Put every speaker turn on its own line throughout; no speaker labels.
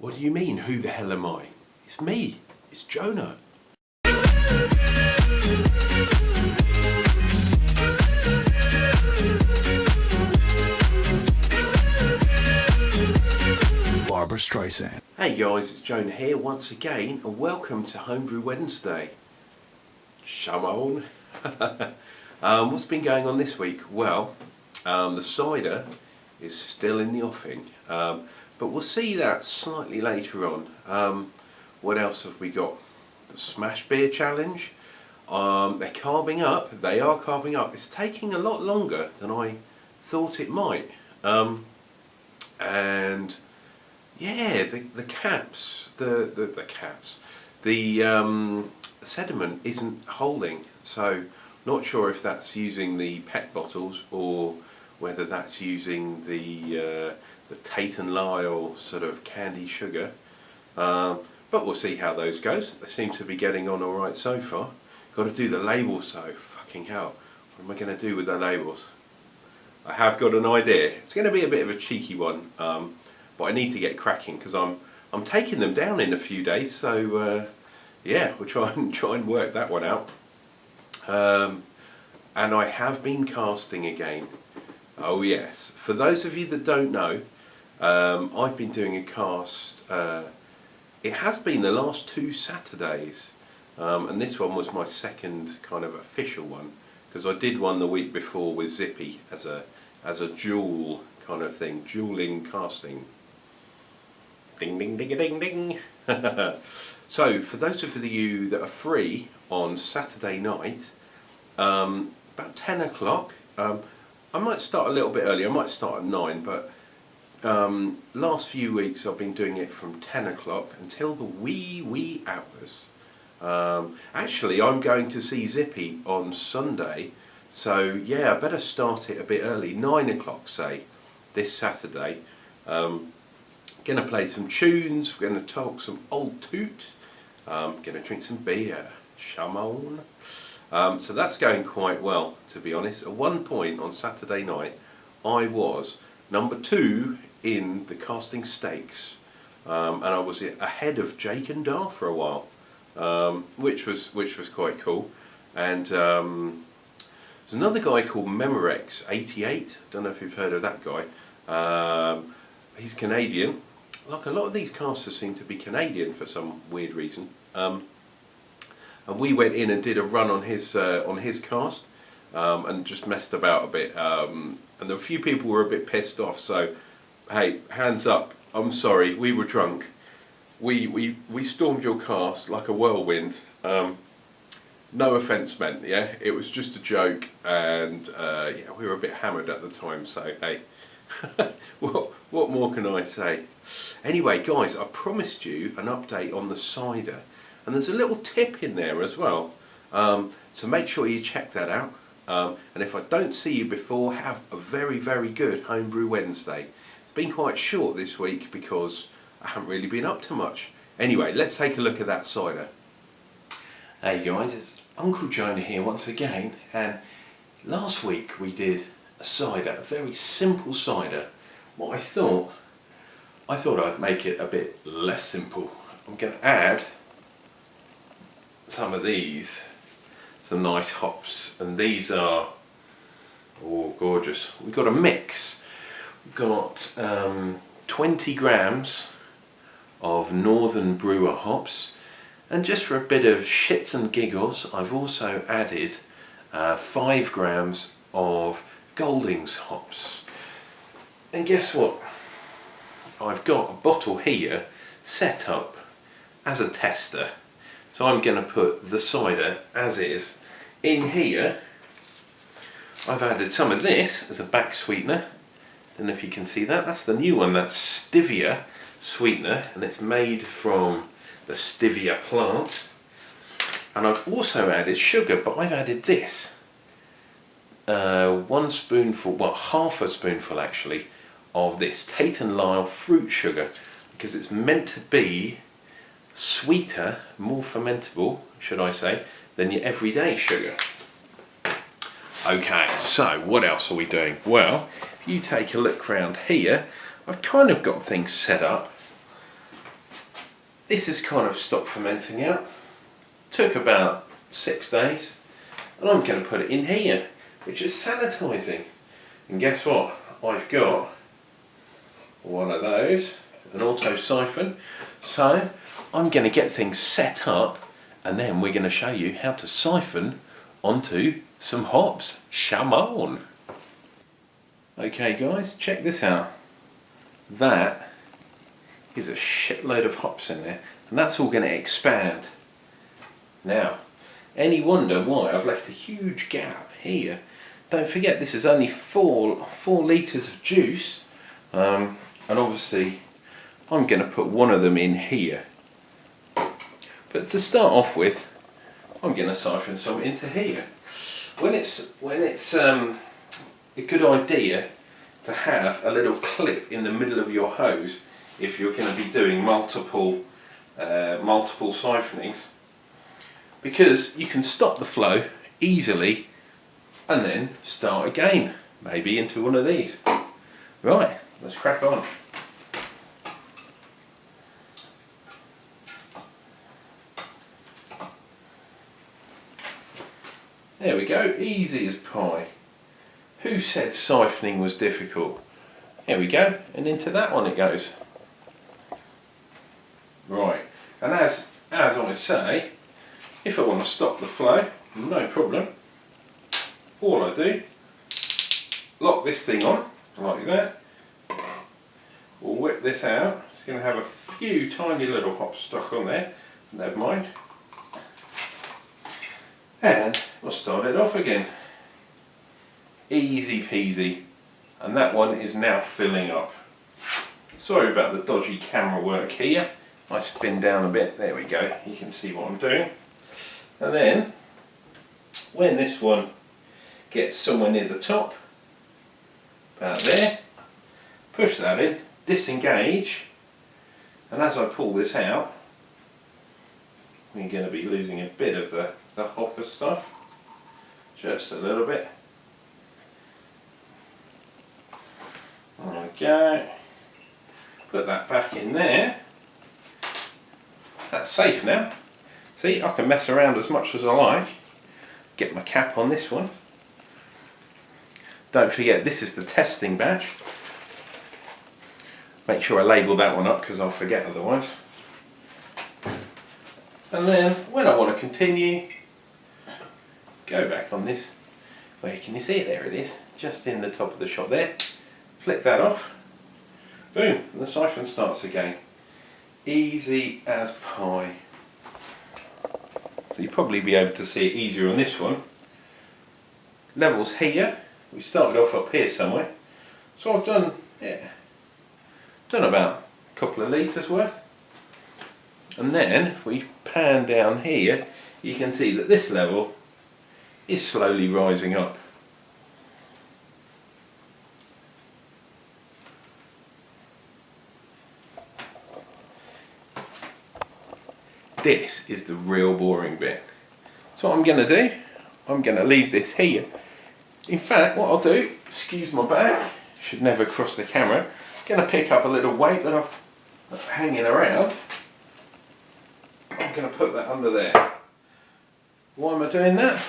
What do you mean, who the hell am I? It's me, it's Jonah.
Barbara Streisand.
Hey guys, it's Jonah here once again, and welcome to Homebrew Wednesday. Shalom. What's been going on this week? Well, the cider is still in the offing, but we'll see that slightly later on. What else have we got? The Smash Beer Challenge. They're carving up. They are carving up. It's taking a lot longer than I thought it might. And yeah, the caps, the caps, the sediment isn't holding. So not sure if that's using the PET bottles or whether that's using the Tate and Lyle sort of candy sugar. But we'll see how those goes. They seem to be getting on all right so far. Got to do the labels though. Fucking hell, what am I going to do with the labels? I have got an idea. It's going to be a bit of a cheeky one, but I need to get cracking because I'm taking them down in a few days. So yeah, we'll try and work that one out. And I have been casting again. Oh yes. For those of you that don't know, I've been doing a cast. It has been the last 2 Saturdays, and this one was my second kind of official one because I did one the week before with Zippy as a dual kind of thing, dueling casting. Ding ding ding ding ding. So for those of you that are free on Saturday night, about 10 o'clock, I might start a little bit early. I might start at 9, but last few weeks I've been doing it from 10 o'clock until the wee hours. Actually, I'm going to see Zippy on Sunday, so yeah, I better start it a bit early, 9 o'clock say, this Saturday. Gonna play some tunes, we're gonna talk some old toot, gonna drink some beer, shamon. So that's going quite well, to be honest. At one point on Saturday night, I was number 2 in the casting stakes, and I was ahead of Jake and Dar for a while, which was quite cool. And there's another guy called Memorex88. Don't know if you've heard of that guy. He's Canadian. Like a lot of these casters seem to be Canadian for some weird reason. And we went in and did a run on his cast, and just messed about a bit. And a few people were a bit pissed off. So, hey, hands up. I'm sorry. We were drunk. We stormed your cast like a whirlwind. No offence meant. Yeah, it was just a joke, and yeah, we were a bit hammered at the time. So hey, what more can I say? Anyway, guys, I promised you an update on the cider. And there's a little tip in there as well, so make sure you check that out. And if I don't see you before, have a very, very good Homebrew Wednesday. It's been quite short this week because I haven't really been up to much. Anyway, let's take a look at that cider. Hey guys, it's Unclejona here once again, and last week we did a cider, a very simple cider. What I thought I'd make it a bit less simple. I'm going to add some of these, some nice hops, and these are, oh, gorgeous. We've got a mix. We've got 20 grams of Northern Brewer hops, and just for a bit of shits and giggles, I've also added 5 grams of Goldings hops. And guess what? I've got a bottle here set up as a tester. So I'm going to put the cider as is in here. I've added some of this as a back sweetener. Don't know if you can see that. That's the new one. That's stevia sweetener, and it's made from the stevia plant. And I've also added sugar, but I've added this. 1 spoonful, well, half a spoonful actually, of this Tate and Lyle fruit sugar, because it's meant to be sweeter, more fermentable, should I say, than your everyday sugar. Okay, so what else are we doing? Well, if you take a look around here, I've kind of got things set up. this has kind of stopped fermenting out. Took about 6 days, and I'm going to put it in here, which is sanitising. And guess what? I've got one of those, an auto siphon. So I'm going to get things set up, and then we're going to show you how to siphon onto some hops. Come on. Okay guys, check this out. That is a shitload of hops in there, and that's all going to expand. Now, any wonder why I've left a huge gap here? Don't forget, this is only 4 litres of juice, and obviously I'm going to put one of them in here. But to start off with, I'm going to siphon some into here. When it's a good idea to have a little clip in the middle of your hose if you're going to be doing multiple siphonings, because you can stop the flow easily and then start again, maybe into one of these. Right, let's crack on. There we go, easy as pie. Who said siphoning was difficult? There we go, and into that one it goes. Right, and as I say, if I want to stop the flow, no problem. All I do, lock this thing on, like that. We'll whip this out. It's going to have a few tiny little hops stuck on there, never mind. And we'll start it off again. Easy peasy. And that one is now filling up. Sorry about the dodgy camera work here. I spin down a bit, there we go, you can see what I'm doing. And then, when this one gets somewhere near the top, about there, push that in, disengage, and as I pull this out, we're going to be losing a bit of the hotter stuff, just a little bit. There we go, put that back in there. That's safe now. See, I can mess around as much as I like. Get my cap on this one. Don't forget, this is the testing batch. Make sure I label that one up because I'll forget otherwise. And then, when I want to continue, go back on this. Where can you see it? There it is, just in the top of the shot there. Flip that off. Boom, and the siphon starts again. Easy as pie. So you'll probably be able to see it easier on this one. Levels here. We started off up here somewhere. So I've done about a couple of litres worth. And then if we pan down here, you can see that this level is slowly rising up. This is the real boring bit. So what I'm going to do, I'm going to leave this here. In fact, what I'll do, excuse my back, should never cross the camera, I'm going to pick up a little weight that I've hanging around. I'm going to put that under there. Why am I doing that?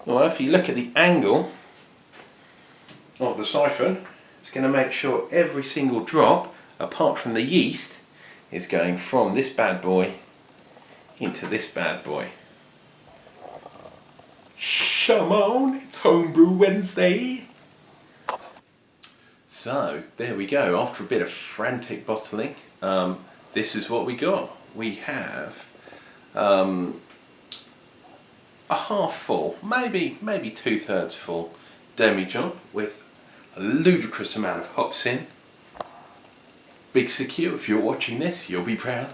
Well, if you look at the angle of the siphon, it's going to make sure every single drop, apart from the yeast, is going from this bad boy into this bad boy. Come on, it's Homebrew Wednesday. So there we go. After a bit of frantic bottling, this is what we got. We have a half full, maybe 2/3 full demijohn with a ludicrous amount of hops in. Big Secure, if you're watching this, you'll be proud.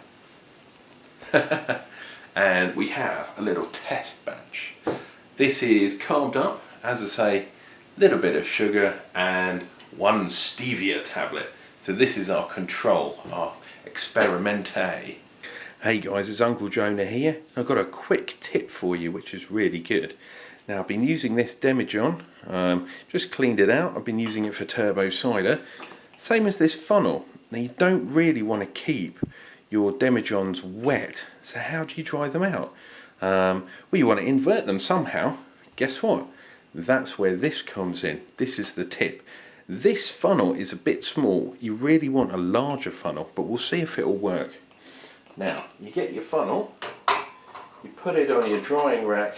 And we have a little test batch. This is carved up, as I say, little bit of sugar and 1 stevia tablet. So this is our control, our experimente. Hey guys, it's Unclejona here. I've got a quick tip for you which is really good. Now I've been using this demijohn, just cleaned it out. I've been using it for turbo cider. Same as this funnel. Now you don't really want to keep your demijohns wet. So how do you dry them out? Well, you want to invert them somehow. Guess what? That's where this comes in. This is the tip. This funnel is a bit small. You really want a larger funnel, but we'll see if it'll work. Now, you get your funnel, you put it on your drying rack,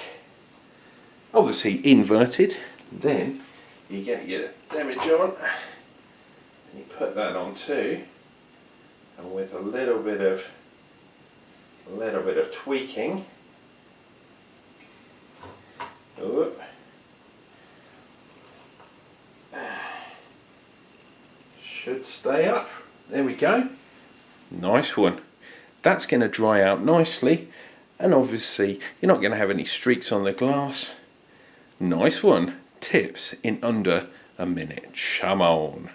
obviously inverted. Then you get your demijohn and you put that on too, and with a little bit of tweaking, should stay up. There we go. Nice one. That's going to dry out nicely, and obviously you're not going to have any streaks on the glass. Nice one. Tips in under a minute. Come on.